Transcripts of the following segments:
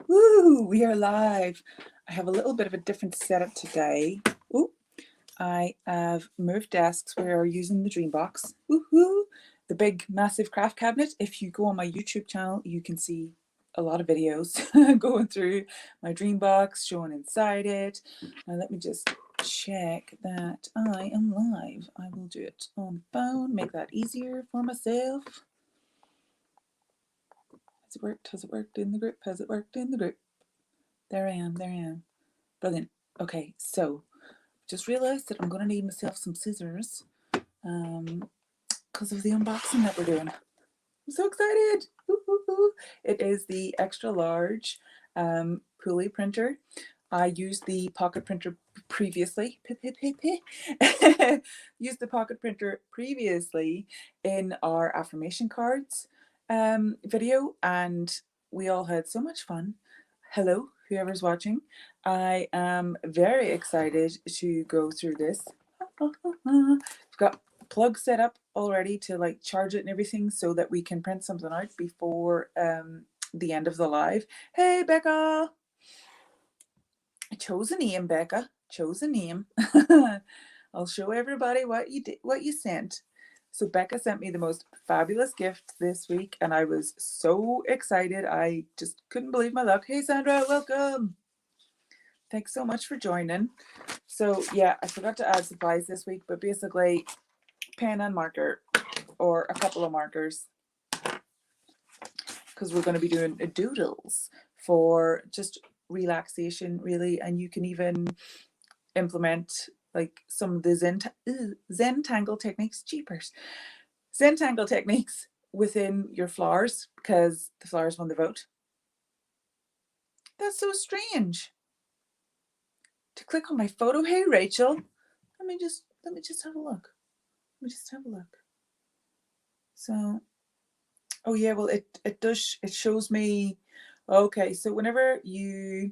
Woo, we are live. I have a little bit of a different setup today. Ooh, I have moved desks. We are using the Dreambox. Woohoo! The big, massive craft cabinet. If you go on my YouTube channel, you can see a lot of videos going through my Dreambox, showing inside it. Now let me just check that I am live. I will do it on the phone, make that easier for myself. Has it worked? Has it worked in the group? Has it worked in the group? There I am. There I am. Brilliant. Okay, so just realized that I'm going to need myself some scissors because of the unboxing that we're doing. I'm so excited. It is the extra large PoooliPrinter. I used the pocket printer previously. Used the pocket printer previously in our affirmation cards video, and we all had so much fun. Hello, whoever's watching. I am very excited to go through this. I've got plug set up already to like charge it and everything so that we can print something out before the end of the live. Hey Becca, I chose a name, Becca. Chose a name. I'll show everybody what you did, what you sent. So Becca sent me the most fabulous gift this week, and I was so excited. I just couldn't believe my luck. Hey Sandra, welcome. Thanks so much for joining. So yeah, I forgot to add supplies this week, but basically pen and marker, or a couple of markers, because we're going to be doing doodles for just relaxation really, and you can even implement like some of the Zentangle techniques, jeepers, Zentangle techniques within your flowers, because the flowers won the vote. That's so strange. To click on my photo. Hey Rachel, let me just have a look. Let me just have a look. So, oh yeah, well it does, it shows me. Okay, so whenever you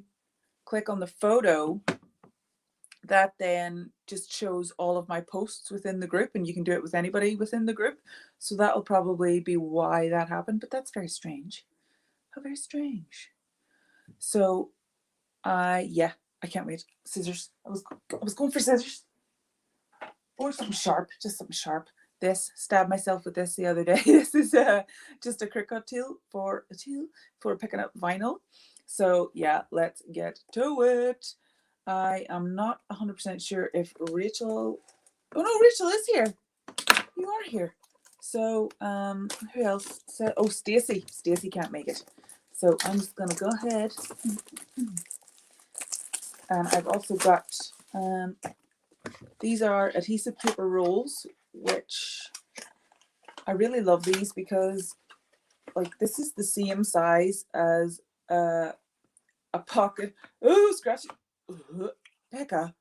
click on the photo, that then just shows all of my posts within the group, and you can do it with anybody within the group. So that'll probably be why that happened, but that's very strange. How very strange. So yeah, I can't wait. Scissors. I was going for scissors. Or something sharp, just something sharp. This, stabbed myself with this the other day. This is just a cricut tool for picking up vinyl. So yeah, let's get to it. I am not 100% sure if Rachel. Oh no, Rachel is here. You are here. So who else said? Oh, Stacy. Stacy can't make it. So I'm just gonna go ahead. And I've also got these are adhesive paper rolls, which I really love these because like this is the same size as a pocket. Oh, scratchy. Becca.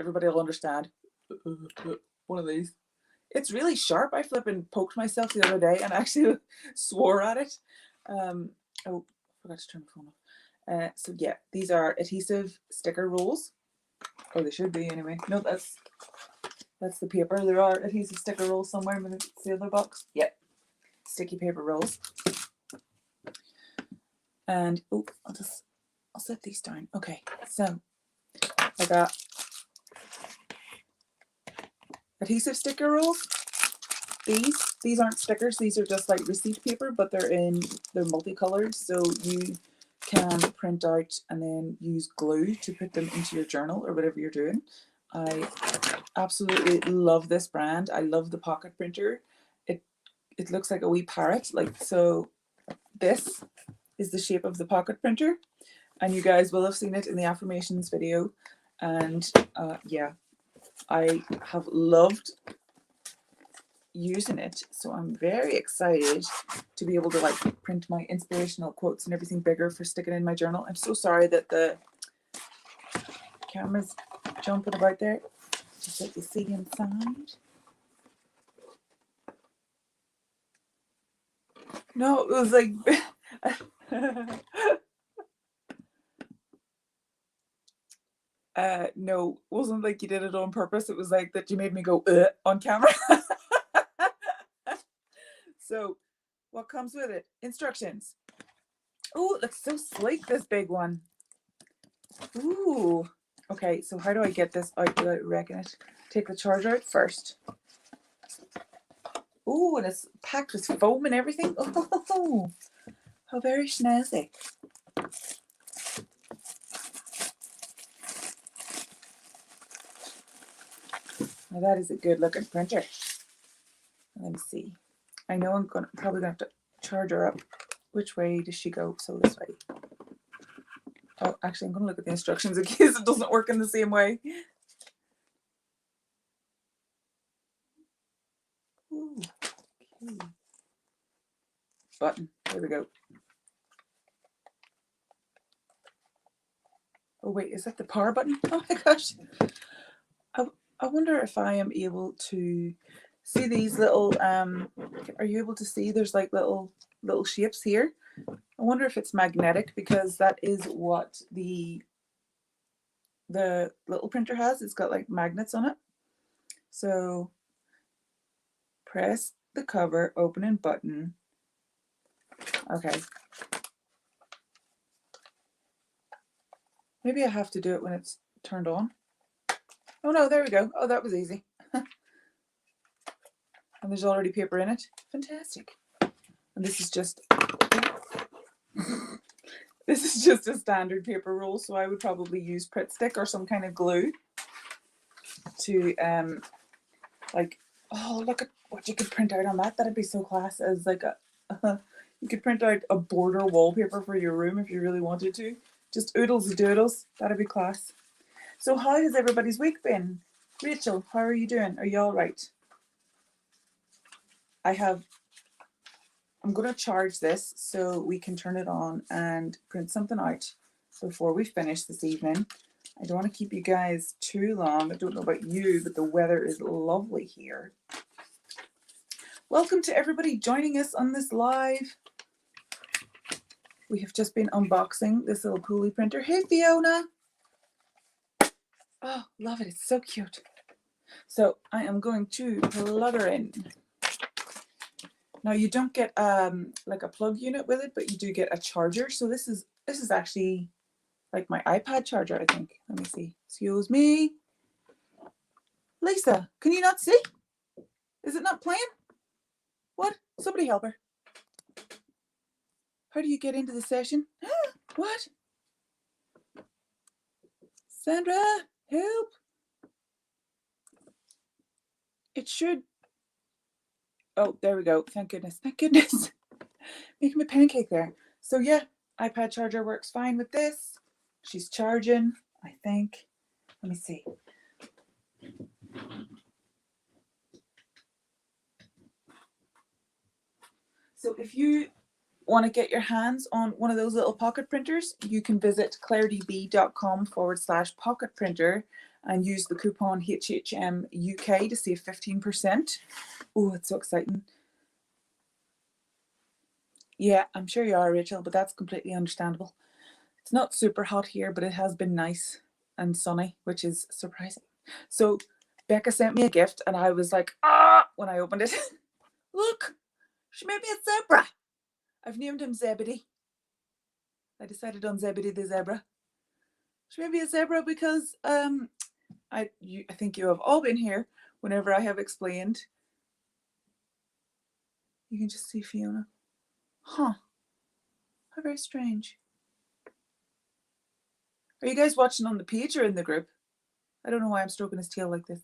Everybody will understand. One of these. It's really sharp. I flipping poked myself the other day and actually swore at it. Oh, I forgot to turn the phone off. So yeah, these are adhesive sticker rolls. Oh, they should be anyway. No, that's the paper. There are adhesive sticker rolls somewhere in the other box. Yep, sticky paper rolls. And oh, I'll set these down. Okay, so I got adhesive sticker rolls. These aren't stickers. These are just like receipt paper, but they're multicolored, so you can print out and then use glue to put them into your journal or whatever you're doing. I absolutely love this brand. I love the pocket printer. It looks like a wee parrot. Like, so this is the shape of the pocket printer, and you guys will have seen it in the affirmations video. And yeah, I have loved using it, so I'm very excited to be able to like print my inspirational quotes and everything bigger for sticking in my journal. I'm so sorry that the camera's jumping about there. Just let you see inside. No, it was like no, it wasn't like you did it on purpose. It was like that you made me go on camera. So what comes with it? Instructions. Oh, it looks so sleek, this big one. Ooh. Okay, so how do I get this out without wrecking it? Take the charger out first. Ooh, and it's packed with foam and everything. Oh, how very snazzy. Now that is a good looking printer. Let me see. I know I'm probably gonna have to charge her up. Which way does she go? So this way. Oh, actually, I'm gonna look at the instructions in case it doesn't work in the same way. Ooh, okay. Button. There we go. Oh wait, is that the power button? Oh my gosh. I wonder if I am able to see these little are you able to see there's like little shapes here? I wonder if it's magnetic, because that is what the little printer has. It's got like magnets on it. So press the cover, opening button. Okay. Maybe I have to do it when it's turned on. Oh no, there we go. Oh, that was easy. And there's already paper in it. Fantastic. And this is just this is just a standard paper roll, so I would probably use Pritt stick or some kind of glue to like, oh, look at what you could print out on that. That'd be so class. As like you could print out a border wallpaper for your room if you really wanted to. Just oodles and doodles. That'd be class. So how has everybody's week been? Rachel, how are you doing? Are you all right? I'm going to charge this so we can turn it on and print something out before we finish this evening. I don't want to keep you guys too long. I don't know about you, but the weather is lovely here. Welcome to everybody joining us on this live. We have just been unboxing this little Pooli printer. Hey, Fiona. Oh, love it. It's so cute. So I am going to plug her in. Now you don't get like a plug unit with it, but you do get a charger. So this is actually like my iPad charger, I think. Let me see. Excuse me. Lisa, can you not see? Is it not playing? What? Somebody help her. How do you get into the session? What? Sandra, help. It should. Oh, there we go. Thank goodness. Thank goodness. Making me pancake there. So yeah, iPad charger works fine with this. She's charging, I think. Let me see. So if you want to get your hands on one of those little pocket printers, you can visit clairedb.com/pocket printer and use the coupon HHM UK to save 15%. Oh, it's so exciting. Yeah, I'm sure you are, Rachel, but that's completely understandable. It's not super hot here, but it has been nice and sunny, which is surprising. So Becca sent me a gift and I was like, ah, when I opened it. Look, she made me a zebra. I've named him Zebedee. I decided on Zebedee the zebra. She made me a zebra because I think you have all been here whenever I have explained. You can just see Fiona. Huh. How very strange. Are you guys watching on the page or in the group? I don't know why I'm stroking his tail like this.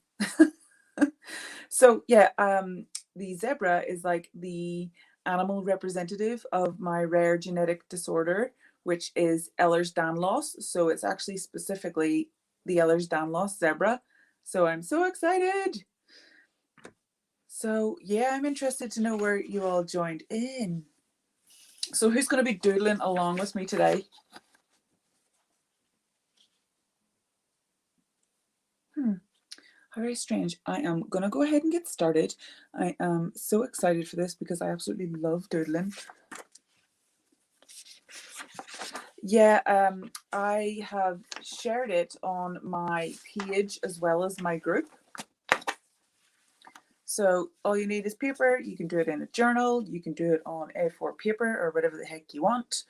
So yeah, the zebra is like the animal representative of my rare genetic disorder, which is Ehlers-Danlos. So it's actually specifically the Ehlers-Danlos zebra. So I'm so excited. So yeah, I'm interested to know where you all joined in. So who's going to be doodling along with me today? How very strange. I am going to go ahead and get started. I am so excited for this because I absolutely love doodling. Yeah, I have shared it on my page as well as my group. So all you need is paper. You can do it in a journal. You can do it on A4 paper or whatever the heck you want.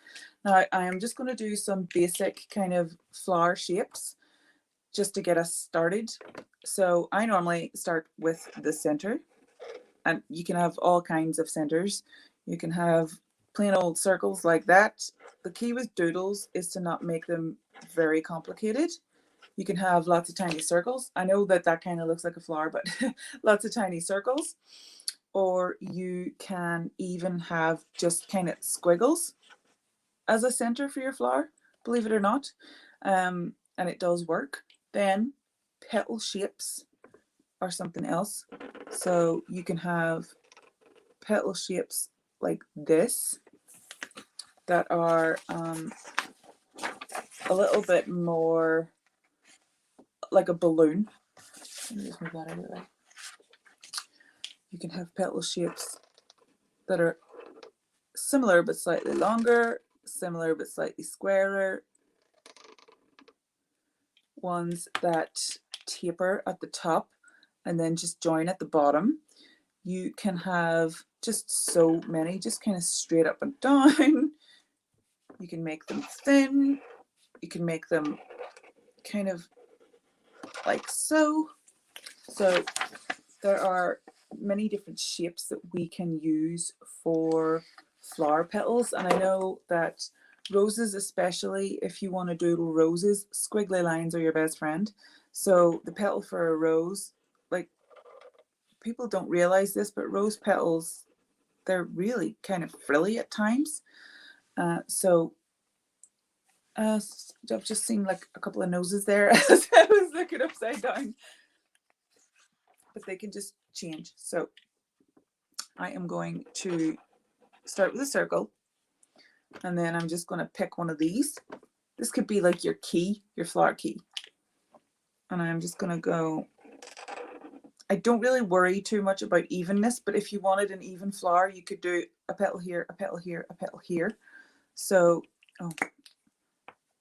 Now I am just going to do some basic kind of flower shapes just to get us started. So I normally start with the center, and you can have all kinds of centers. You can have plain old circles like that. The key with doodles is to not make them very complicated. You can have lots of tiny circles. I know that that kind of looks like a flower, but lots of tiny circles. Or you can even have just kind of squiggles as a center for your flower, believe it or not. And it does work. Then petal shapes are something else. So you can have petal shapes like this that are a little bit more like a balloon. Let me just move that out of the way. You can have petal shapes that are similar but slightly longer, similar but slightly squarer, ones that taper at the top and then just join at the bottom. You can have just so many, just kind of straight up and down. You can make them thin. You can make them kind of like so. So there are many different shapes that we can use for flower petals. And I know that roses, especially if you want to doodle roses, squiggly lines are your best friend. So the petal for a rose, like, people don't realize this, but rose petals, they're really kind of frilly at times. I've just seen like a couple of noses there as I was looking upside down, but they can just change. So I am going to start with a circle, and then I'm just going to pick one of these. This could be like your key, your flower key. And I'm just going to go, I don't really worry too much about evenness, but if you wanted an even flower, you could do a petal here, a petal here, a petal here. So, oh,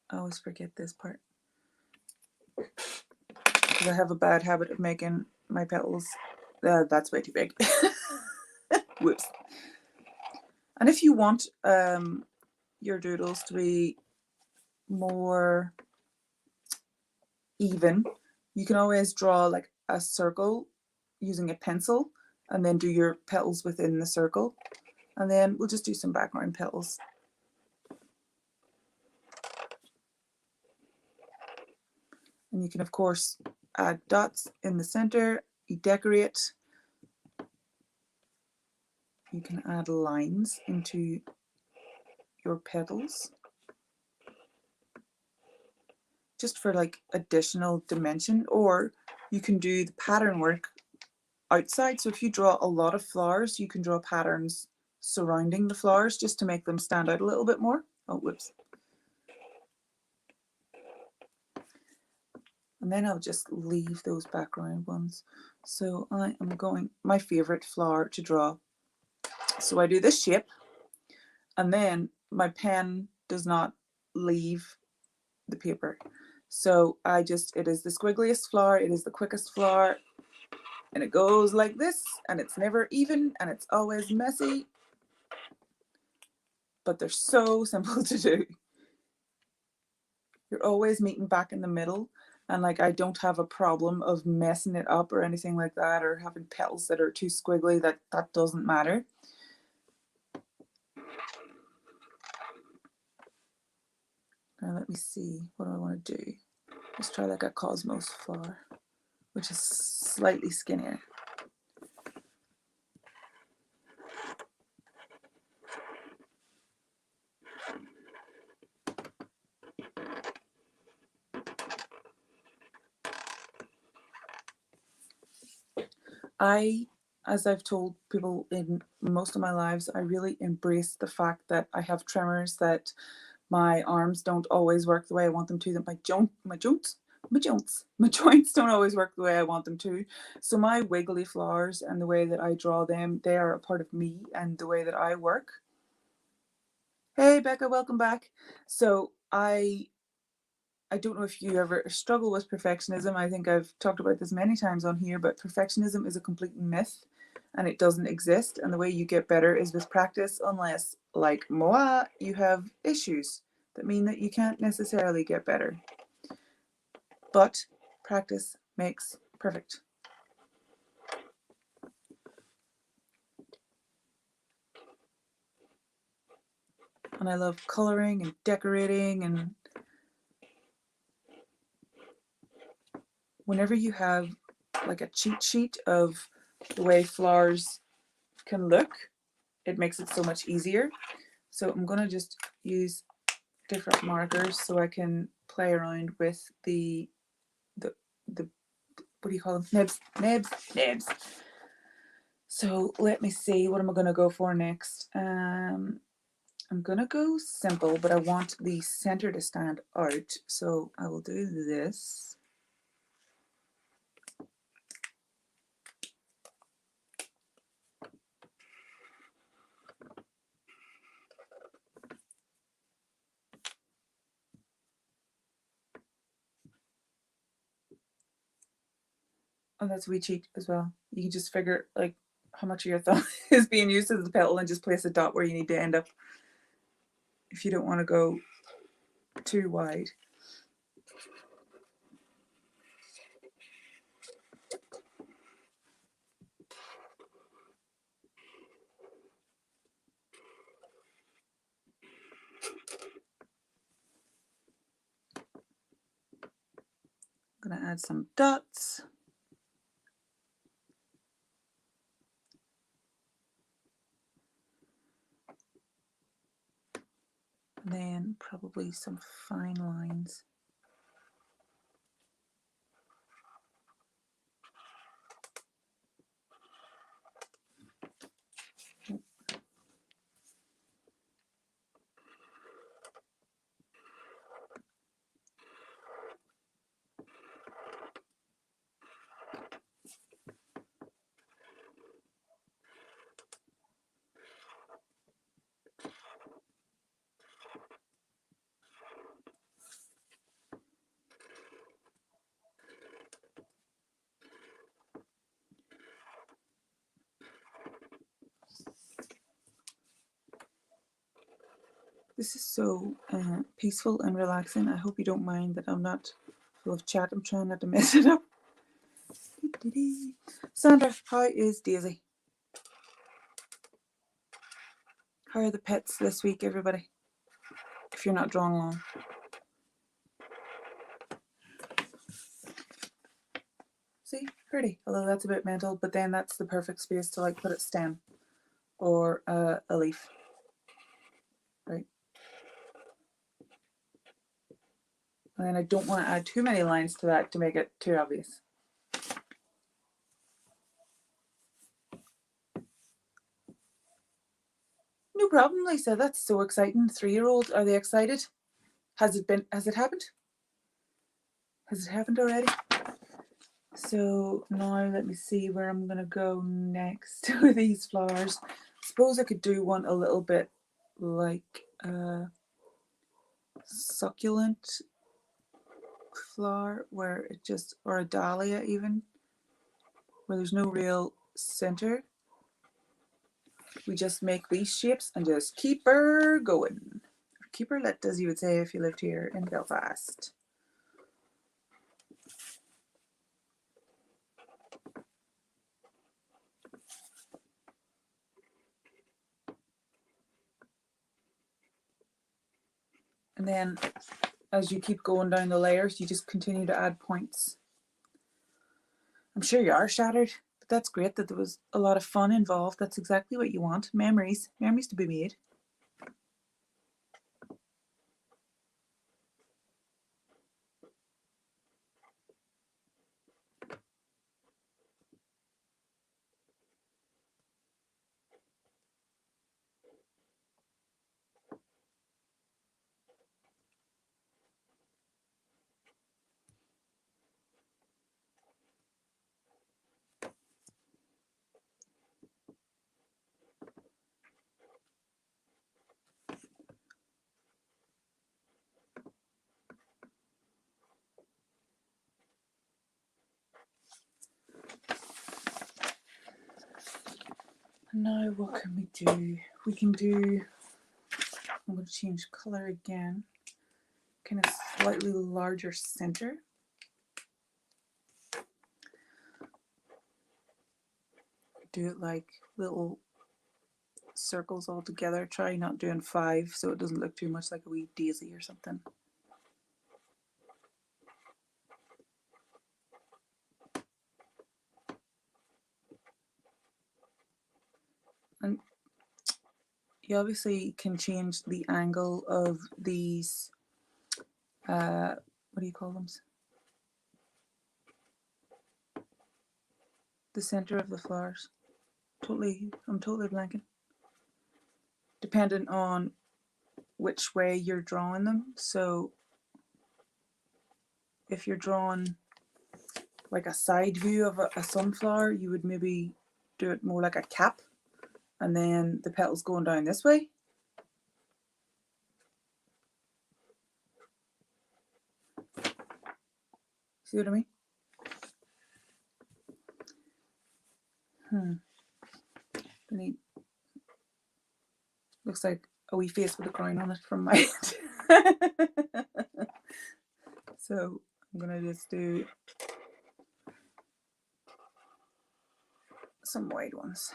I always forget this part because I have a bad habit of making my petals. That's way too big. Whoops. And if you want your doodles to be more even, you can always draw like a circle using a pencil and then do your petals within the circle. And then we'll just do some background petals. And you can, of course, add dots in the center. You decorate. You can add lines into your petals just for like additional dimension, or you can do the pattern work outside. So if you draw a lot of flowers, you can draw patterns surrounding the flowers just to make them stand out a little bit more. Oh, whoops. And then I'll just leave those background ones. So I am going, my favorite flower to draw. So I do this shape, and then my pen does not leave the paper. So I just, it is the squiggliest flower, it is the quickest flower, and it goes like this, and it's never even, and it's always messy, but they're so simple to do. You're always meeting back in the middle, and like I don't have a problem of messing it up or anything like that, or having petals that are too squiggly. That doesn't matter. Now let me see, what do I want to do? Let's try like a cosmos flower, which is slightly skinnier. As I've told people in most of my lives, I really embrace the fact that I have tremors, that my arms don't always work the way I want them to, that my joints don't always work the way I want them to. So my wiggly flowers and the way that I draw them, they are a part of me and the way that I work. Hey Becca, welcome back. So I don't know if you ever struggle with perfectionism. I think I've talked about this many times on here, but perfectionism is a complete myth. and it doesn't exist. And the way you get better is with practice, unless, like moi, you have issues that mean that you can't necessarily get better. But practice makes perfect. And I love coloring and decorating, and whenever you have like a cheat sheet of the way flowers can look, it makes it so much easier. So I'm going to just use different markers so I can play around with the what do you call them? Nibs. So let me see, what am I going to go for next? I'm going to go simple, but I want the center to stand out. So I will do this. Oh, that's a wee cheat as well. You can just figure like how much of your thumb is being used as the petal and just place a dot where you need to end up if you don't want to go too wide. I'm going to add some dots. And then probably some fine lines. This is so peaceful and relaxing. I hope you don't mind that I'm not full of chat. I'm trying not to mess it up. Sandra, how is Daisy? How are the pets this week, everybody? If you're not drawing along. See, pretty. Although that's a bit mental, but then that's the perfect space to like put a stem or a leaf. Right. And then I don't want to add too many lines to that to make it too obvious. No problem, Lisa. That's so exciting. 3-year-old, are they excited? Has it happened? Has it happened already? So now let me see where I'm gonna go next with these flowers. I suppose I could do one a little bit like a succulent flower where it just, or a dahlia even, where there's no real center. We just make these shapes and just keep her going. Keep her lit, as you would say if you lived here in Belfast. And then as you keep going down the layers, you just continue to add points. I'm sure you are shattered, but that's great that there was a lot of fun involved. That's exactly what you want. Memories to be made. And now what can we do? We can do, I'm going to change color again, kind of slightly larger center. Do it like little circles all together. Try not doing 5 so it doesn't look too much like a wee daisy or something. And you obviously can change the angle of these, what do you call them? The center of the flowers. I'm totally blanking. Depending on which way you're drawing them. So if you're drawing like a side view of a sunflower, you would maybe do it more like a cap, and then the petals going down this way. See what I mean? Looks like a wee face with a crown on it from my head. So I'm gonna just do some wide ones.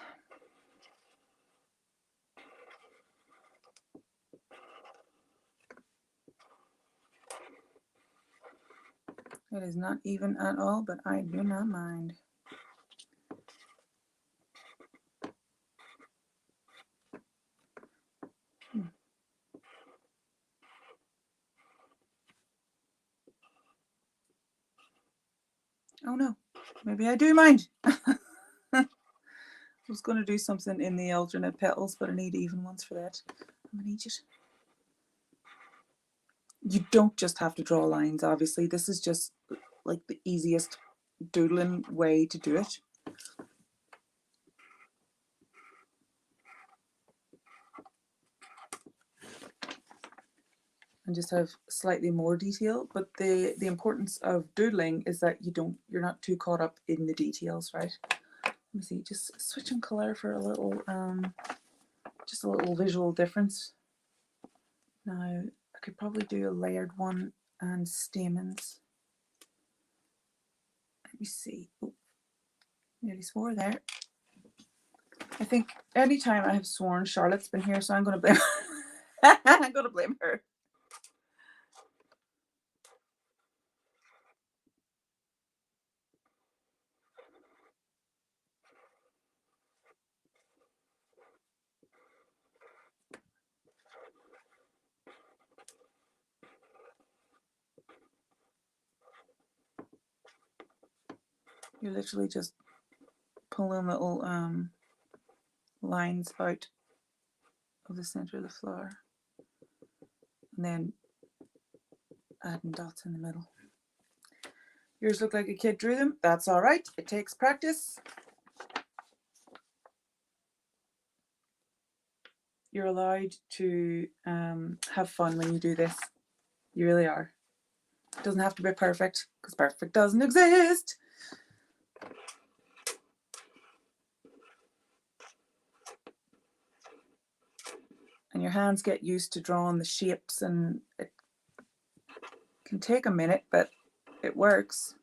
It is not even at all, but I do not mind. Oh no, maybe I do mind. I was going to do something in the alternate petals, but I need even ones for that. I'm going to need it. You don't just have to draw lines, obviously. This is just like the easiest doodling way to do it. And just have slightly more detail, but the importance of doodling is that you're not too caught up in the details, right? Let me see, just switching color for a little just a little visual difference. Now I could probably do a layered one and stamens. Let me see. Oh, nearly swore there. I think anytime I have sworn, Charlotte's been here, so I'm going to blame I'm going to blame her. You're literally just pulling little lines out of the center of the flower and then adding dots in the middle. Yours look like a kid drew them. That's all right. It takes practice. You're allowed to have fun when you do this. You really are. It doesn't have to be perfect because perfect doesn't exist. And your hands get used to drawing the shapes, and it can take a minute, but it works.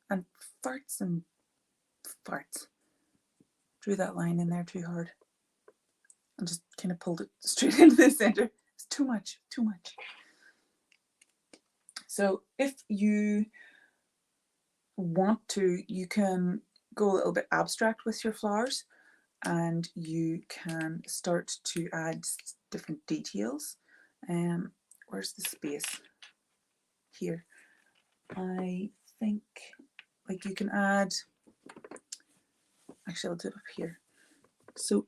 And farts and farts. Drew that line in there too hard. And just kind of pulled it straight into the center. It's too much, too much. So if you want to, you can go a little bit abstract with your flowers, and you can start to add different details. Where's the space? Here. I think like you can add, actually I'll do it up here. So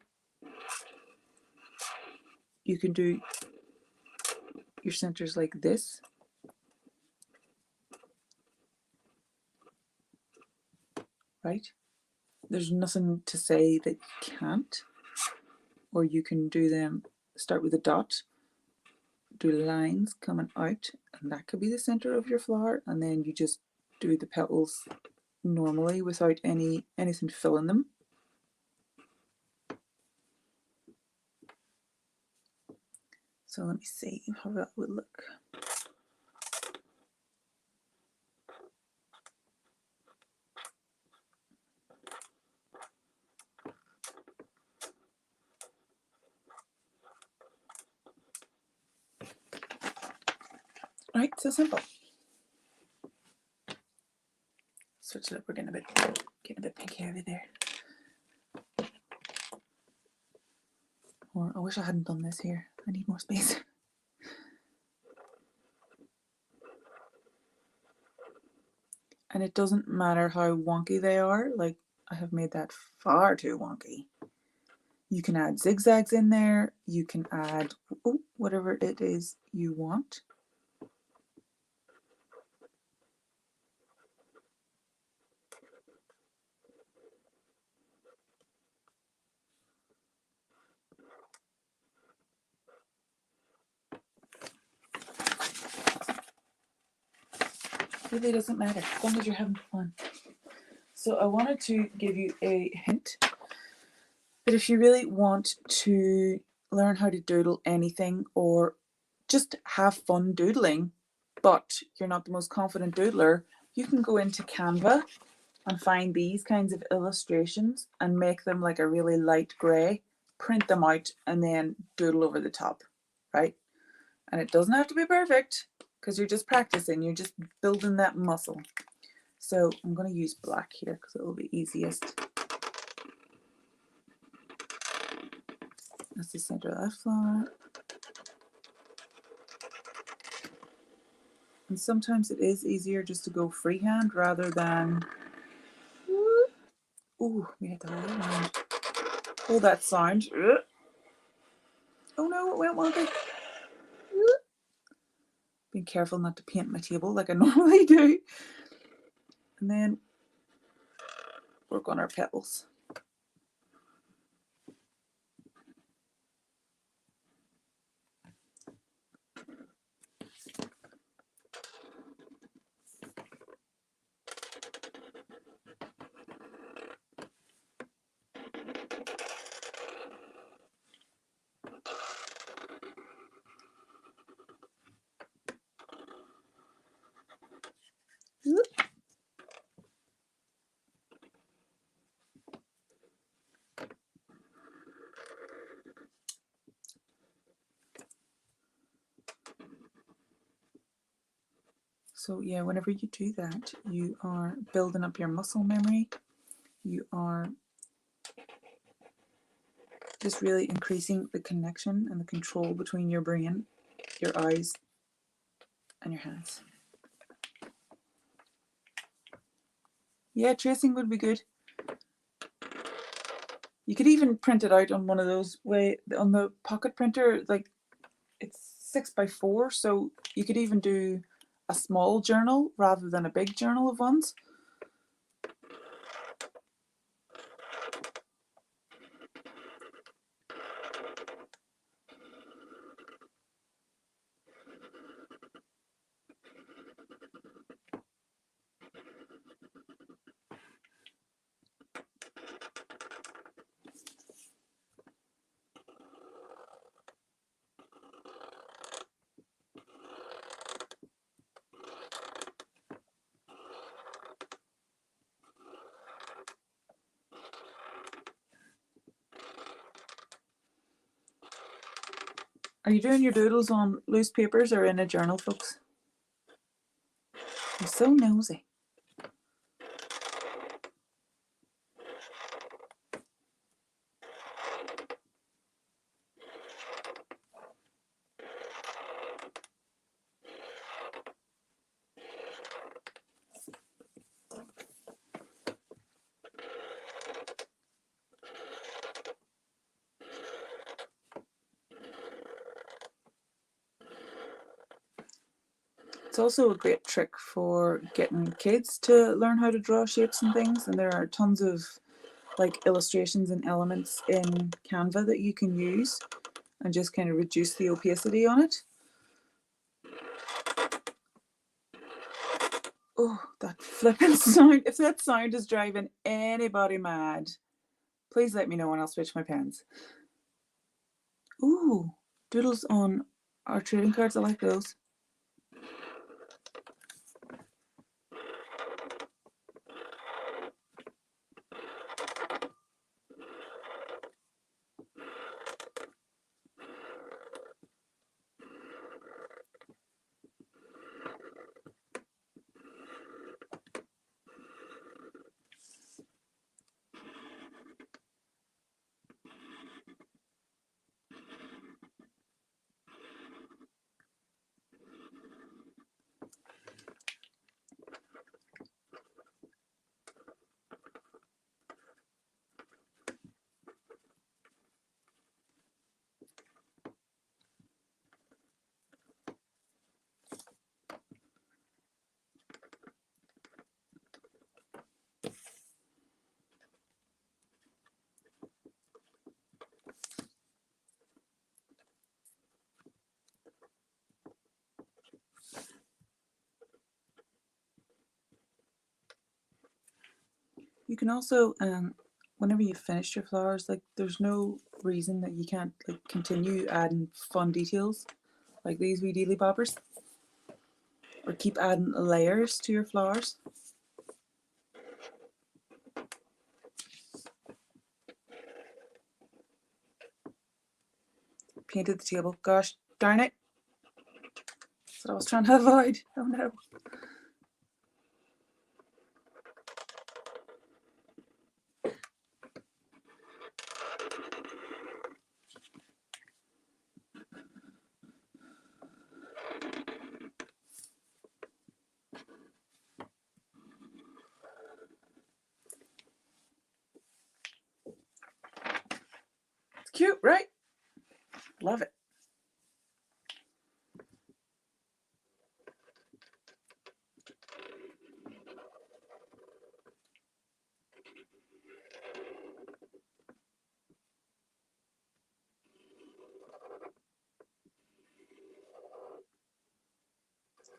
you can do your centers like this. Right? There's nothing to say that you can't. Or you can do them, start with a dot, do lines coming out, and that could be the center of your flower, and then you just do the petals normally without anything filling them. So let me see how that would look. Right, so simple. Switch it up, we're getting a bit picky over there. Or I wish I hadn't done this here. I need more space. And it doesn't matter how wonky they are. Like, I have made that far too wonky. You can add zigzags in there. You can add whatever it is you want. Really doesn't matter as long as you're having fun. So I wanted to give you a hint that if you really want to learn how to doodle anything or just have fun doodling, but you're not the most confident doodler, you can go into Canva and find these kinds of illustrations and make them like a really light grey, print them out and then doodle over the top, right? And it doesn't have to be perfect because you're just practicing, you're just building that muscle. So I'm going to use black here because it will be easiest. That's the center of that flower. And sometimes it is easier just to go freehand rather than, ooh, we had to hold it around. Hold that sound. Oh no, it went wonky. Being careful not to paint my table like I normally do. And then work on our petals. So yeah, whenever you do that, you are building up your muscle memory. You are just really increasing the connection and the control between your brain, your eyes, and your hands. Yeah, tracing would be good. You could even print it out on one of those on the pocket printer, like it's 6x4, so you could even do a small journal rather than a big journal of ones. Are you doing your doodles on loose papers or in a journal, folks? I'm so nosy. It's also a great trick for getting kids to learn how to draw shapes and things, and there are tons of like illustrations and elements in Canva that you can use and just kind of reduce the opacity on it. Oh, that flipping sound. If that sound is driving anybody mad, please let me know and I'll switch my pens. Ooh, doodles on our trading cards. I like those. You can also, whenever you finish your flowers, like there's no reason that you can't like continue adding fun details like these wee dealy boppers, or keep adding layers to your flowers. Painted the table. Gosh darn it. That's what I was trying to avoid. Oh no. It's cute, right? Love it.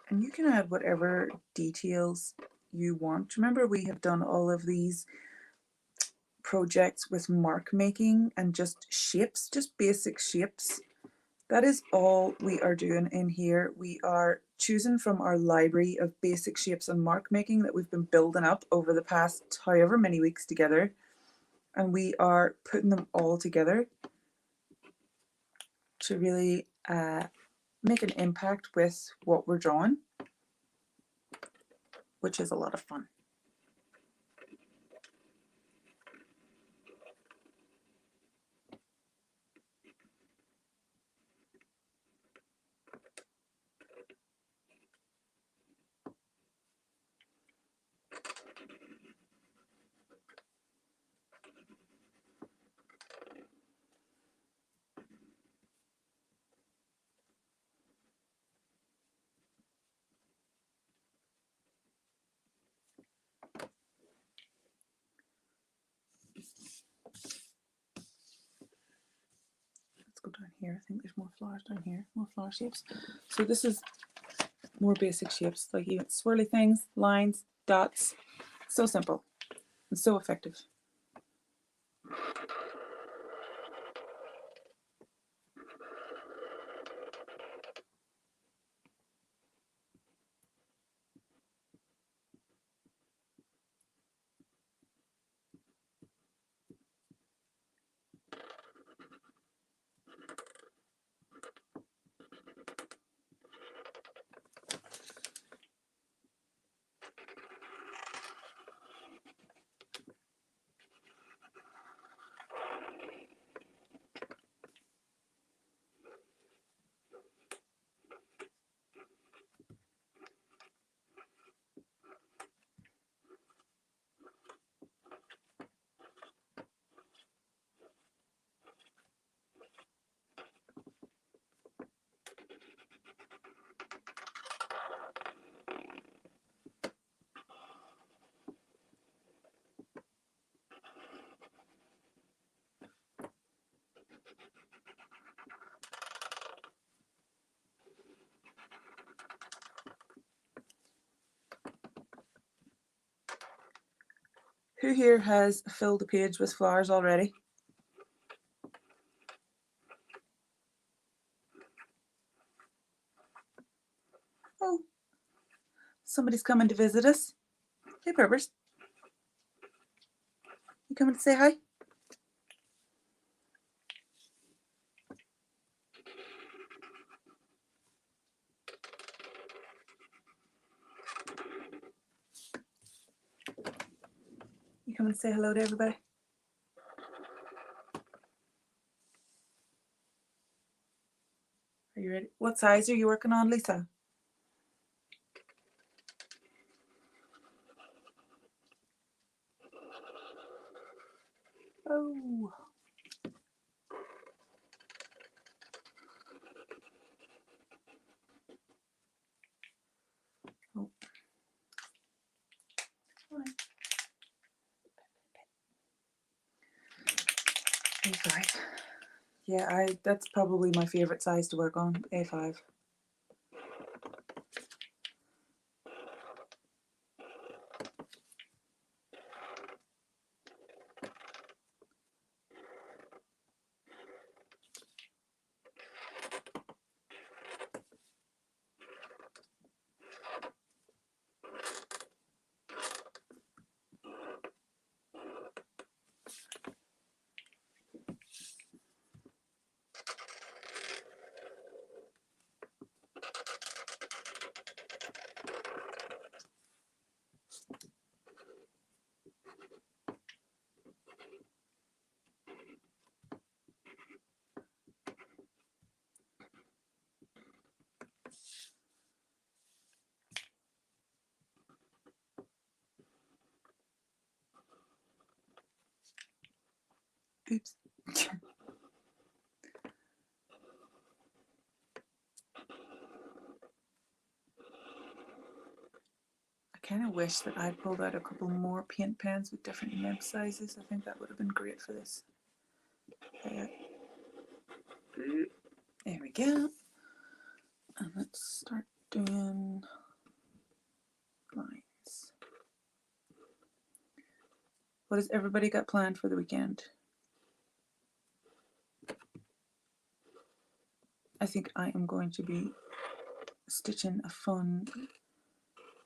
And you can add whatever details you want. Remember, we have done all of these projects with mark making and just shapes, just basic shapes. That is all we are doing in here. We are choosing from our library of basic shapes and mark making that we've been building up over the past however many weeks together, and we are putting them all together to really make an impact with what we're drawing, which is a lot of fun. Let's go down here. I think there's more flowers down here, more flower shapes. So this is more basic shapes, like even swirly things, lines, dots. So simple and so effective. Who here has filled a page with flowers already? Oh, somebody's coming to visit us. Hey, Peppers. You coming to say hi? You coming to say hello to everybody? Are you ready? What size are you working on, Lisa? Oh. Oh. A5. Yeah, that's probably my favorite size to work on, A5. Oops. I kind of wish that I pulled out a couple more paint pens with different nib sizes. I think that would have been great for this. There we go. And let's start doing lines. What has everybody got planned for the weekend? I think I am going to be stitching a fun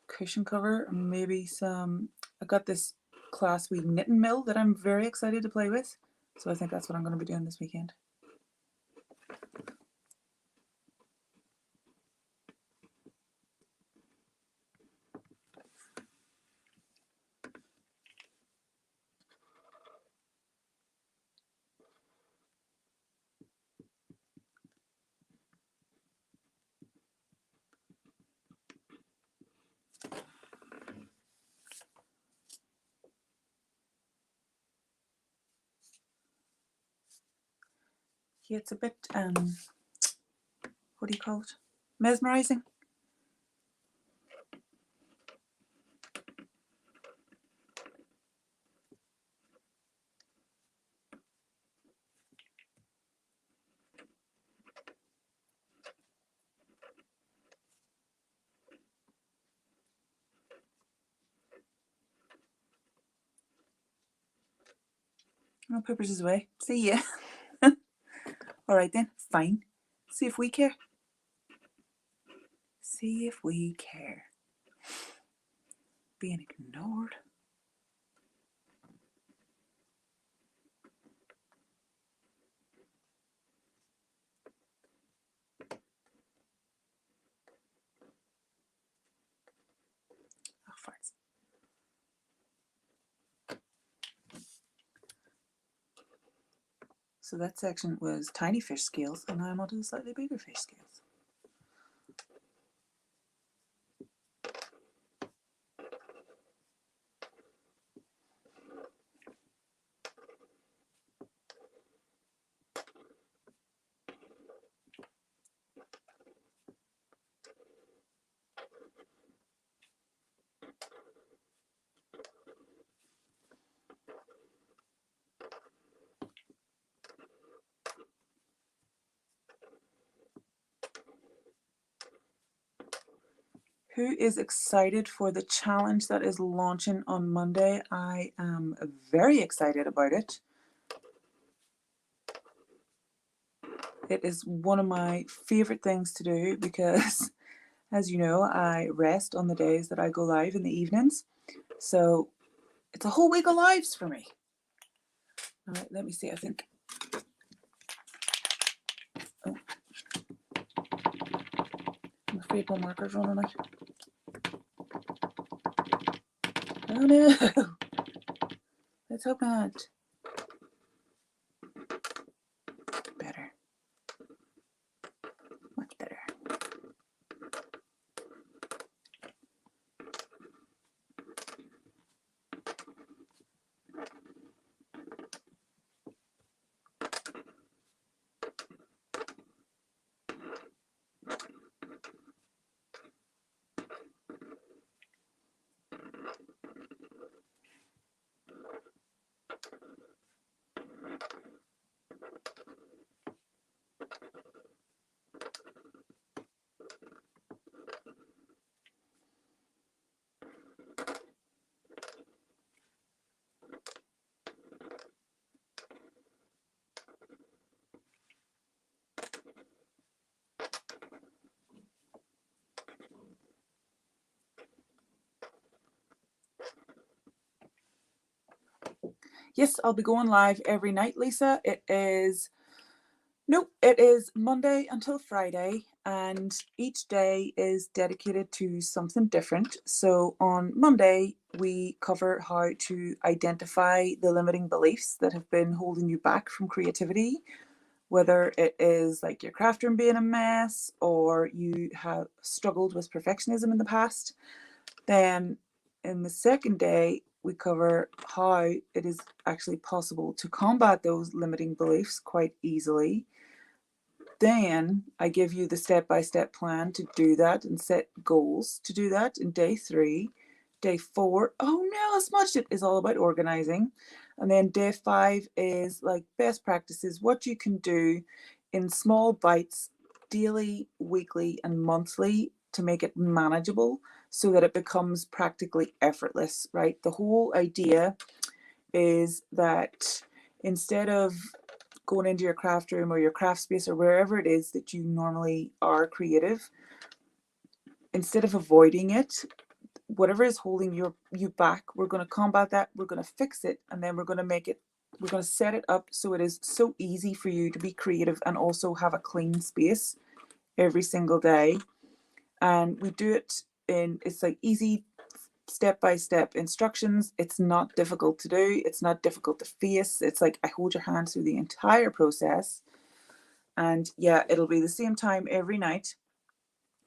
cushion cover, maybe some. I got this class wee knitting mill that I'm very excited to play with, so I think that's what I'm going to be doing this weekend. Yeah, it's a bit what do you call it? Mesmerizing. Oh, Peppers is away. See ya. All right then, fine. See if we care. See if we care. Being ignored. Oh, farts. So that section was tiny fish scales, and now I'm on to the slightly bigger fish scales. Who is excited for the challenge that is launching on Monday? I am very excited about it. It is one of my favorite things to do because, as you know, I rest on the days that I go live in the evenings. So it's a whole week of lives for me. All right, let me see, I think. Oh. I'm afraid my marker's running out. Oh no! Let's hope not. Better. Much better. Yes, I'll be going live every night, Lisa. It is Monday until Friday, and each day is dedicated to something different. So on Monday, we cover how to identify the limiting beliefs that have been holding you back from creativity, whether it is like your craft room being a mess or you have struggled with perfectionism in the past. Then in the second day, we cover how it is actually possible to combat those limiting beliefs quite easily. Then I give you the step-by-step plan to do that and set goals to do that in day 3. Day 4, oh no, I smudged it, is all about organizing. And then day 5 is like best practices, what you can do in small bites, daily, weekly, and monthly to make it manageable so that it becomes practically effortless, right? The whole idea is that instead of going into your craft room or your craft space or wherever it is that you normally are creative, instead of avoiding it, whatever is holding you back, we're going to combat that, we're going to fix it, and then we're going to set it up so it is so easy for you to be creative and also have a clean space every single day. And we do it it's like easy step-by-step instructions. It's not difficult to do, it's not difficult to face. It's like I hold your hand through the entire process. And yeah, it'll be the same time every night.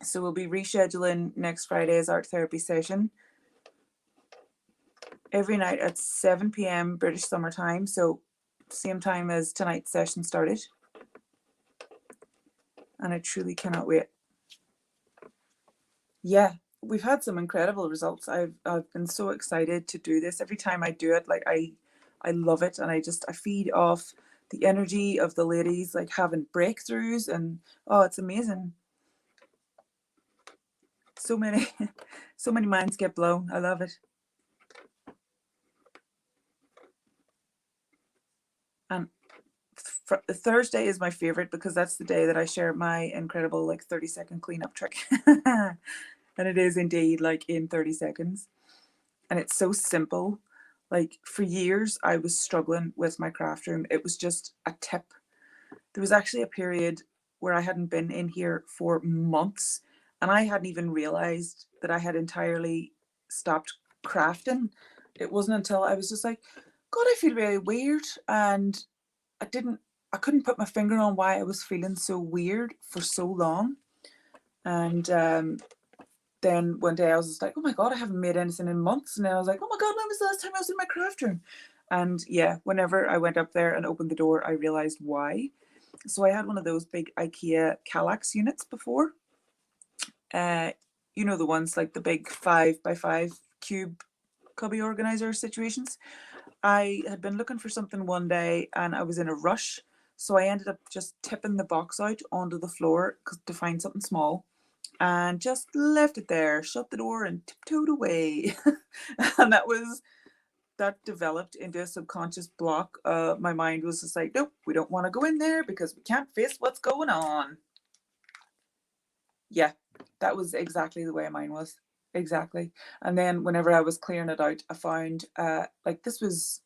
So we'll be rescheduling next Friday's art therapy session every night at 7 p.m. British Summer Time, so same time as tonight's session started. And I truly cannot wait. Yeah, we've had some incredible results. I've been so excited to do this. Every time I do it, like I love it, and I feed off the energy of the ladies, like having breakthroughs, and oh, it's amazing. So many minds get blown. I love it. And Thursday is my favorite because that's the day that I share my incredible like 30-second cleanup trick. And it is indeed like in 30 seconds. And it's so simple. Like for years, I was struggling with my craft room. It was just a tip. There was actually a period where I hadn't been in here for months, and I hadn't even realized that I had entirely stopped crafting. It wasn't until I was just like, God, I feel really weird. And I couldn't put my finger on why I was feeling so weird for so long. And then one day I was just like, oh my God, I haven't made anything in months. And then I was like, oh my God, when was the last time I was in my craft room? And yeah, whenever I went up there and opened the door, I realized why. So I had one of those big IKEA Kallax units before. You know, the ones like the big 5x5 cube cubby organizer situations. I had been looking for something one day and I was in a rush. So I ended up just tipping the box out onto the floor to find something small. and just left it there, shut the door and tiptoed away. And that developed into a subconscious block. My mind was just like, nope, we don't want to go in there because we can't face what's going on. Yeah, that was exactly the way mine was. Exactly. And then whenever I was clearing it out, I found like this was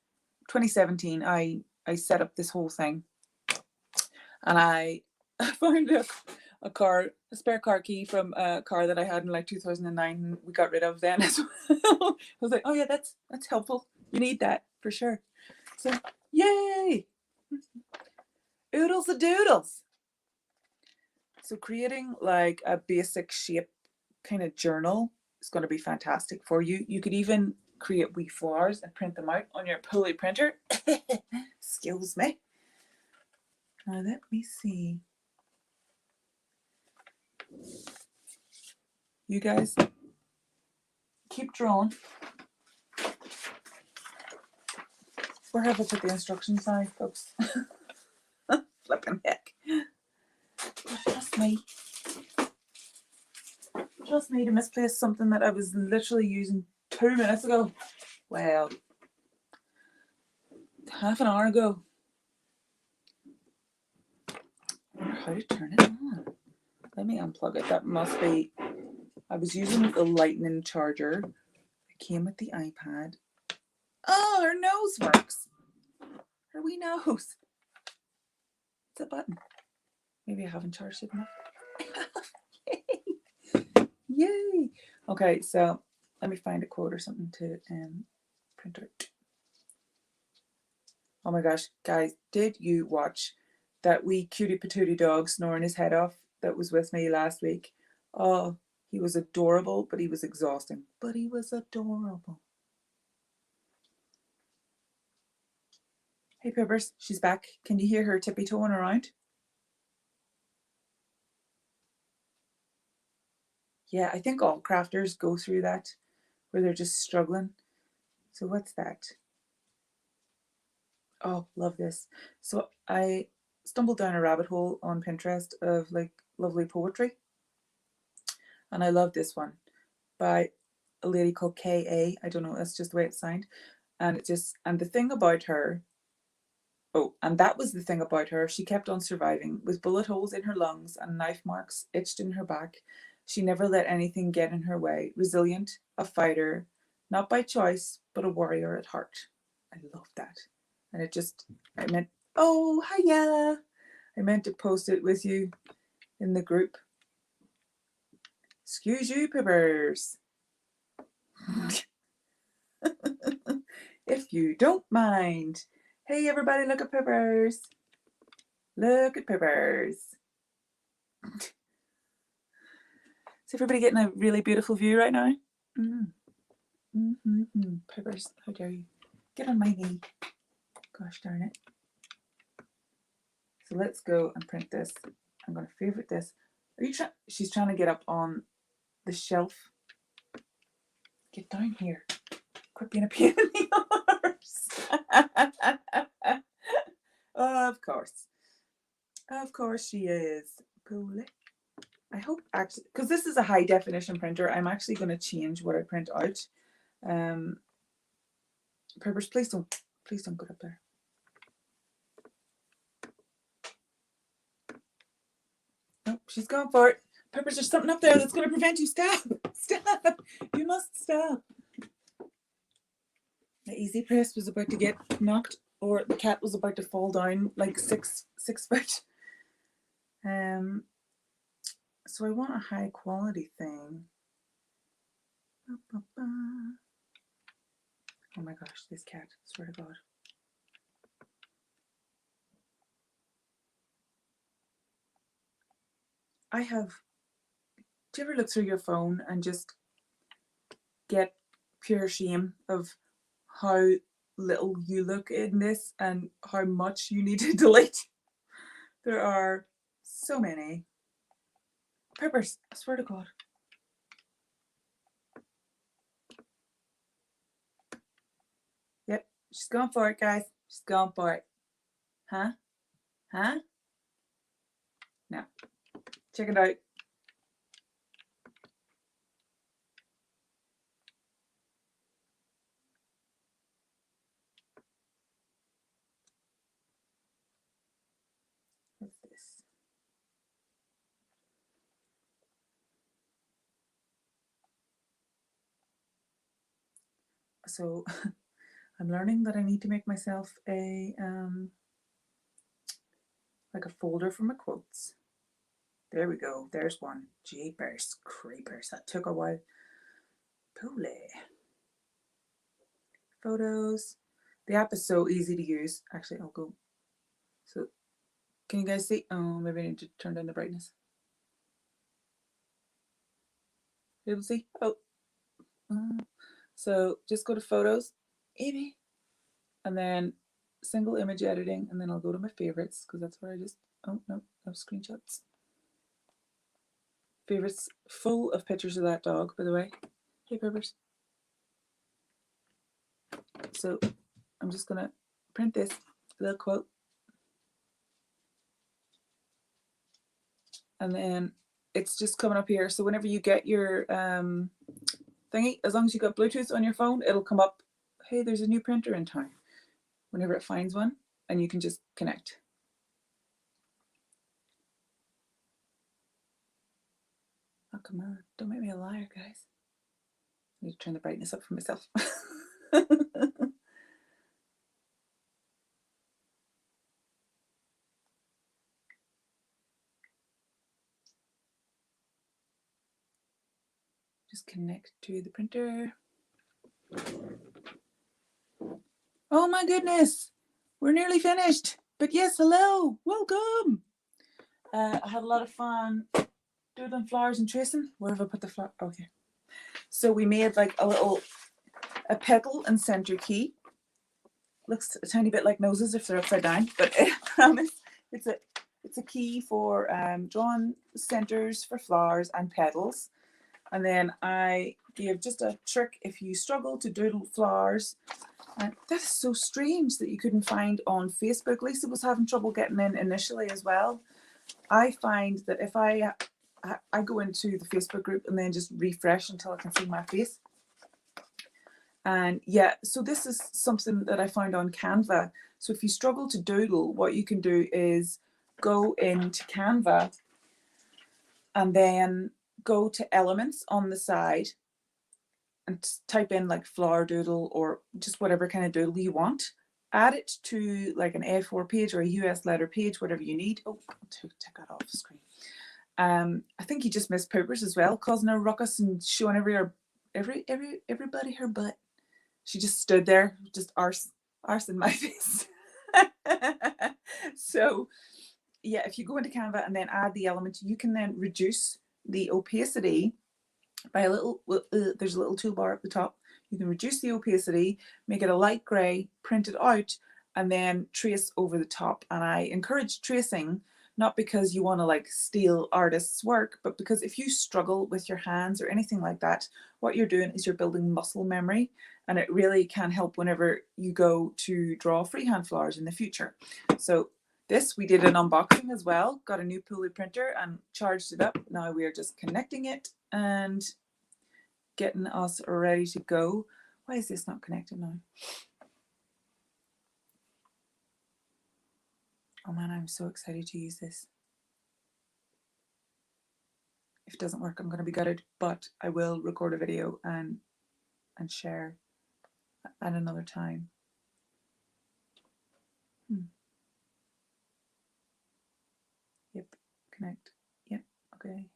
2017. I set up this whole thing, and I found a spare car key from a car that I had in like 2009, and we got rid of then as well. I was like, oh yeah, that's helpful. You need that for sure. So yay! Oodles and doodles. So creating like a basic shape kind of journal is going to be fantastic for you. You could even create wee flowers and print them out on your PoooliPrinter. Excuse me. Now let me see. You guys keep drawing. Where have I put the instructions now, folks? Flipping heck. Trust me. Trust me to misplace something that I was literally using 2 minutes ago. Well, half an hour ago. I wonder how to turn it on. Let me unplug it. That must be... I was using the lightning charger. It came with the iPad. Oh, her nose works. Her wee nose. It's a button. Maybe I haven't charged it enough. Yay! Yay! Okay, so let me find a quote or something to print out. Oh my gosh, guys, did you watch that wee cutie patootie dog snoring his head off that was with me last week? Oh, he was adorable, but he was exhausting. But he was adorable. Hey, Pippers, she's back. Can you hear her tippy-toeing around? Yeah, I think all crafters go through that, where they're just struggling. So what's that? Oh, love this. So I stumbled down a rabbit hole on Pinterest of like lovely poetry. And I love this one by a lady called K.A. I don't know, that's just the way it's signed. And the thing about her, and that was the thing about her, she kept on surviving with bullet holes in her lungs and knife marks itched in her back. She never let anything get in her way. Resilient, a fighter, not by choice, but a warrior at heart. I love that. And oh, hiya. I meant to post it with you in the group. Excuse you, Pippers. If you don't mind. Hey, everybody, look at Pippers. Look at Pippers. Is everybody getting a really beautiful view right now? Pippers, how dare you? Get on my knee. Gosh darn it. So let's go and print this. I'm going to favorite this. She's trying to get up on the shelf. Get down here. Quit being a pain in the arse. Of course. Of course she is. Poolie. I hope actually, because this is a high definition printer, I'm actually going to change what I print out. Peppers, please don't go up there. Nope, she's going for it. Peppers, there's something up there that's going to prevent you. Stop. Stop. You must stop. The easy press was about to get knocked, or the cat was about to fall down like 6 foot. So I want a high quality thing. Oh my gosh, this cat, swear to God. Do you ever look through your phone and just get pure shame of how little you look in this and how much you need to delete? There are so many. Peppers, I swear to God. Yep, she's going for it, guys. She's going for it. Huh? Huh? No. Check it out. What's this? So I'm learning that I need to make myself a like a folder for my quotes. There we go. There's one. Jeepers creepers. That took a while. Poolie. Photos. The app is so easy to use. Actually, I'll go. So can you guys see? Oh, maybe I need to turn down the brightness. You able to see? Oh. So just go to photos, maybe, and then single image editing, and then I'll go to my favorites because that's where I just, oh no, screenshots. Favorites full of pictures of that dog, by the way. Hey, Peppers. So I'm just gonna print this little quote, and then it's just coming up here. So whenever you get your thingy, as long as you got Bluetooth on your phone, it'll come up, hey, there's a new printer in town, whenever it finds one, and you can just connect. Oh, come on, don't make me a liar, guys. I need to turn the brightness up for myself. Just connect to the printer. Oh my goodness, we're nearly finished. But yes, hello, welcome. I had a lot of fun doodling flowers and tracing. Where have I put the flower? Oh, here. So we made like a petal and center key. Looks a tiny bit like noses if they're upside down, but I promise it's a key for drawing centers for flowers and petals. And then I gave just a trick if you struggle to doodle flowers. And that is so strange that you couldn't find on Facebook. Lisa was having trouble getting in initially as well. I find that if I go into the Facebook group and then just refresh until I can see my face. And yeah, so this is something that I found on Canva. So if you struggle to doodle, what you can do is go into Canva and then go to elements on the side and type in like flower doodle or just whatever kind of doodle you want. Add it to like an A4 page or a US letter page, whatever you need. Oh, I'll take that off the screen. I think you just missed Poopers as well, causing a ruckus and showing everybody her butt. She just stood there, just arse in my face. So yeah, if you go into Canva and then add the element, you can then reduce the opacity by a little, there's a little toolbar at the top. You can reduce the opacity, make it a light gray, print it out, and then trace over the top. And I encourage tracing, not because you want to like steal artists' work, but because if you struggle with your hands or anything like that, what you're doing is you're building muscle memory, and it really can help whenever you go to draw freehand flowers in the future. So this, we did an unboxing as well, got a new PoooliPrinter and charged it up. Now we are just connecting it and getting us ready to go. Why is this not connected now? Oh man, I'm so excited to use this. If it doesn't work, I'm going to be gutted, but I will record a video and share at another time. Yep, connect. Yep, okay.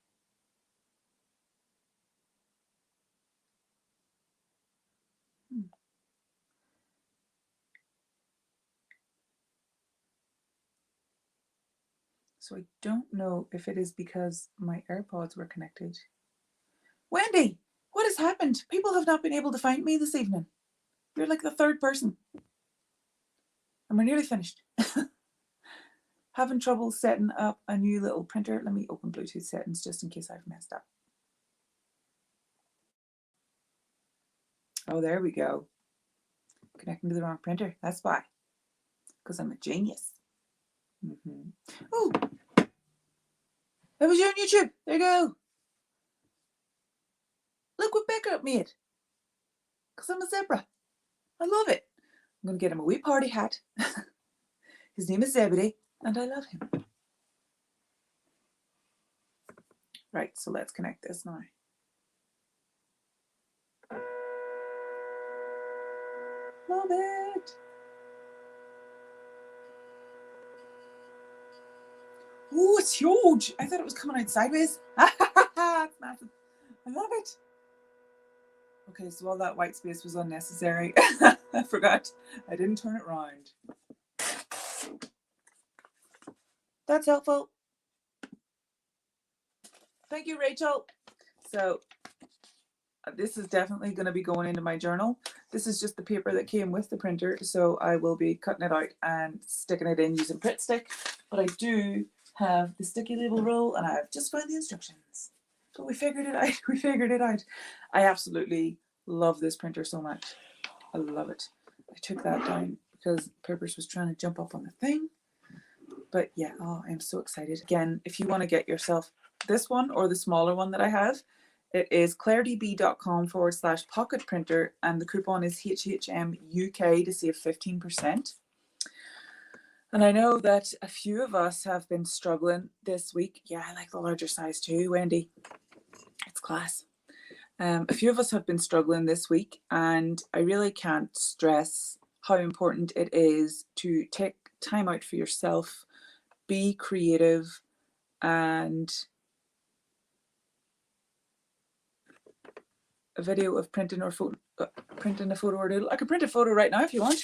So I don't know if it is because my AirPods were connected. Wendy, what has happened? People have not been able to find me this evening. You're like the third person. And we're nearly finished. Having trouble setting up a new little printer. Let me open Bluetooth settings just in case I've messed up. Oh, there we go. Connecting to the wrong printer. That's why. Because I'm a genius. Oh, that was you on YouTube. There you go. Look what Becca made. Because I'm a zebra. I love it. I'm going to get him a wee party hat. His name is Zebedee, and I love him. Right, so let's connect this now. Love it. Oh, it's huge. I thought it was coming out sideways. It's massive. I love it. Okay, so all that white space was unnecessary. I forgot. I didn't turn it around. That's helpful. Thank you, Rachel. So this is definitely going to be going into my journal. This is just the paper that came with the printer, so I will be cutting it out and sticking it in using Pritt Stick. But I do have the sticky label roll, and I've just found the instructions. So we figured it out. We figured it out. I absolutely love this printer so much. I love it. I took that down because Peppers was trying to jump up on the thing. But yeah, oh, I'm so excited. Again, if you want to get yourself this one or the smaller one that I have, it is clairedb.com/pocket printer, and the coupon is HHM UK to save 15%. And I know that a few of us have been struggling this week. Yeah, I like the larger size too, Wendy. It's class. A few of us have been struggling this week, and I really can't stress how important it is to take time out for yourself, be creative, and a video of printing or printing a photo or doodle. I could print a photo right now if you want.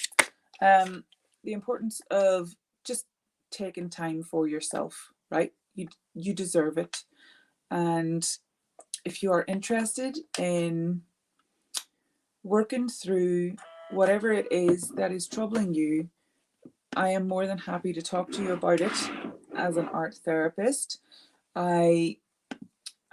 The importance of just taking time for yourself, right? You deserve it. And if you are interested in working through whatever it is that is troubling you, I am more than happy to talk to you about it as an art therapist. I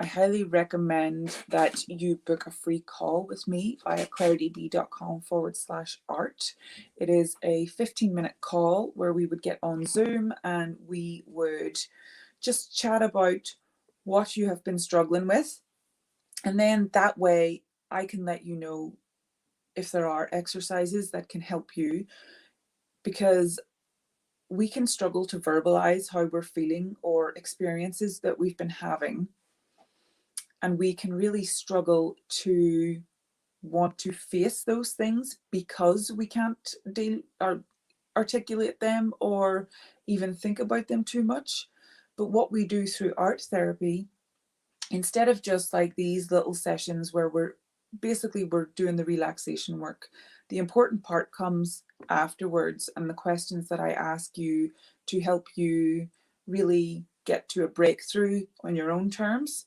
highly recommend that you book a free call with me via clairedb.com/art. It is a 15-minute call where we would get on Zoom and we would just chat about what you have been struggling with. And then that way I can let you know if there are exercises that can help you, because we can struggle to verbalize how we're feeling or experiences that we've been having. And we can really struggle to want to face those things because we can't deal or articulate them or even think about them too much. But what we do through art therapy, instead of just like these little sessions where we're doing the relaxation work, the important part comes afterwards, and the questions that I ask you to help you really get to a breakthrough on your own terms.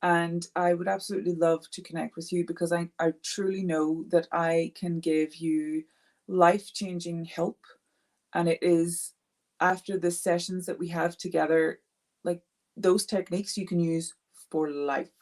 And I would absolutely love to connect with you, because I truly know that I can give you life-changing help. And it is after the sessions that we have together, like those techniques you can use for life.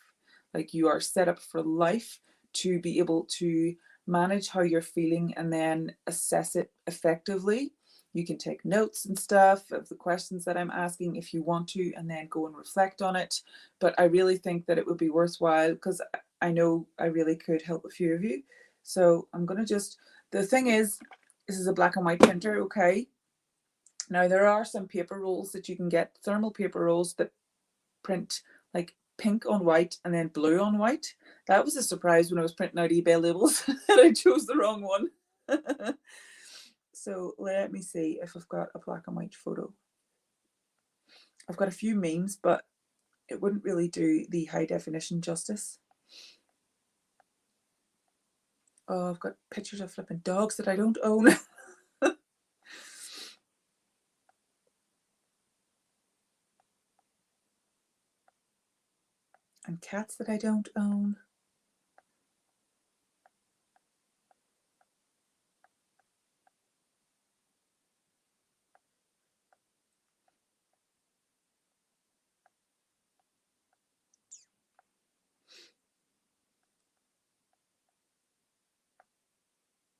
Like you are set up for life to be able to manage how you're feeling and then assess it effectively. You can take notes and stuff of the questions that I'm asking if you want to, and then go and reflect on it. But I really think that it would be worthwhile, because I know I really could help a few of you. So I'm going to just, the thing is, this is a black and white printer, okay? Now there are some paper rolls that you can get, thermal paper rolls that print like pink on white and then blue on white. That was a surprise when I was printing out eBay labels and I chose the wrong one. So let me see if I've got a black and white photo. I've got a few memes, but it wouldn't really do the high definition justice. Oh, I've got pictures of flipping dogs that I don't own. And cats that I don't own.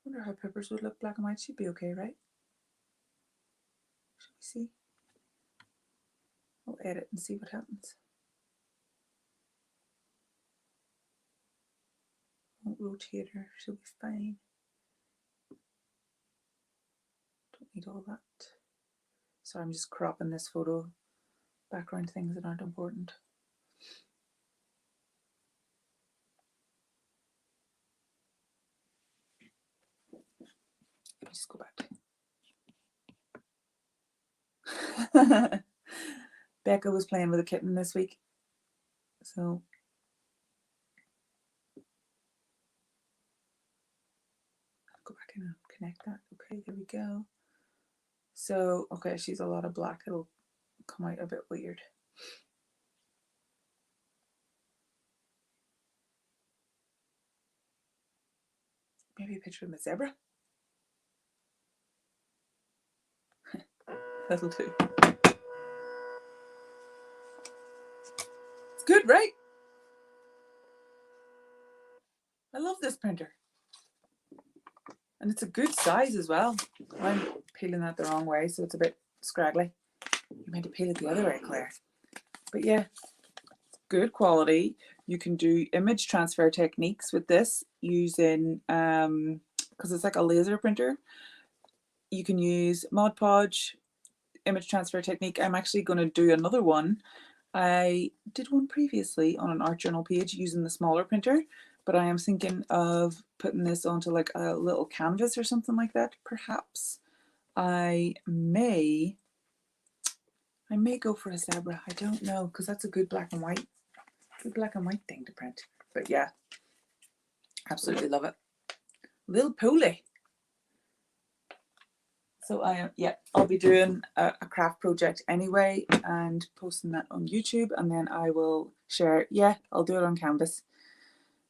I wonder how Peppers would look black and white. She'd be okay, right? Should we see? I'll edit and see what happens. Won't rotate her, she'll be fine. Don't need all that. So I'm just cropping this photo, background things that aren't important. just go back. Becca was playing with a kitten this week, so I'll go back in and connect that. Okay, there we go. So, okay, she's a lot of black. It'll come out a bit weird. Maybe a picture of the zebra. That'll do. It's good, right? I love this printer. And it's a good size as well. I'm peeling that the wrong way, so it's a bit scraggly. You meant to peel it the other way, Claire. But yeah, good quality. You can do image transfer techniques with this using, because it's like a laser printer. You can use Mod Podge, image transfer technique. I'm actually going to do another one. I did one previously on an art journal page using the smaller printer, but I am thinking of putting this onto like a little canvas or something like that. Perhaps I may go for a zebra. I don't know, because that's a good black and white thing to print. But yeah, absolutely love it. Little Poolie. So I'll be doing a craft project anyway and posting that on YouTube, and then I will share. Yeah, I'll do it on canvas,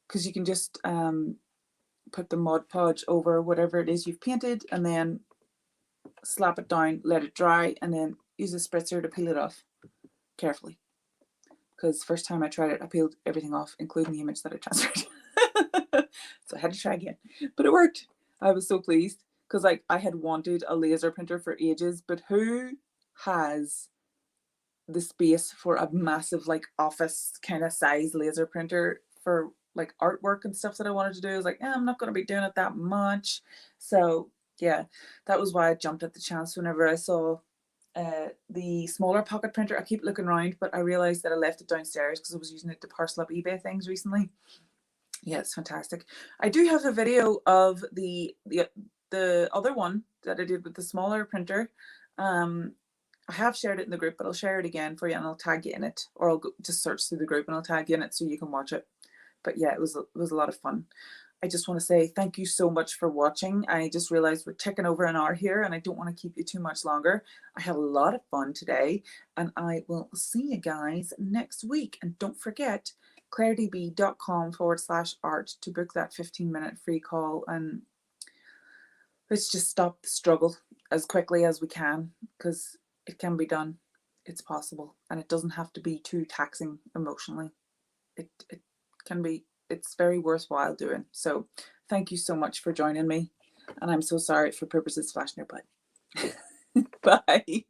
because you can just put the Mod Podge over whatever it is you've painted, and then slap it down, let it dry, and then use a spritzer to peel it off carefully. Because first time I tried it, I peeled everything off, including the image that I transferred. So I had to try again, but it worked. I was so pleased, because like I had wanted a laser printer for ages, but who has the space for a massive like office kind of size laser printer for like artwork and stuff that I wanted to do? I was like, I'm not going to be doing it that much. So yeah, that was why I jumped at the chance whenever I saw the smaller pocket printer. I keep looking around, but I realized that I left it downstairs because I was using it to parcel up eBay things recently. Yeah, it's fantastic. I do have a video of the other one that I did with the smaller printer. I have shared it in the group, but I'll share it again for you, and I'll tag you in it, or I'll just search through the group and I'll tag you in it so you can watch it. But yeah, it was a lot of fun. I just want to say thank you so much for watching. I just realized we're ticking over an hour here, and I don't want to keep you too much longer. I had a lot of fun today, and I will see you guys next week. And don't forget, ClaireDB.com/art to book that 15-minute free call, and let's just stop the struggle as quickly as we can, because it can be done. It's possible, and it doesn't have to be too taxing emotionally. It can be. It's very worthwhile doing. So thank you so much for joining me, and I'm so sorry for purposes flashing your butt. Bye.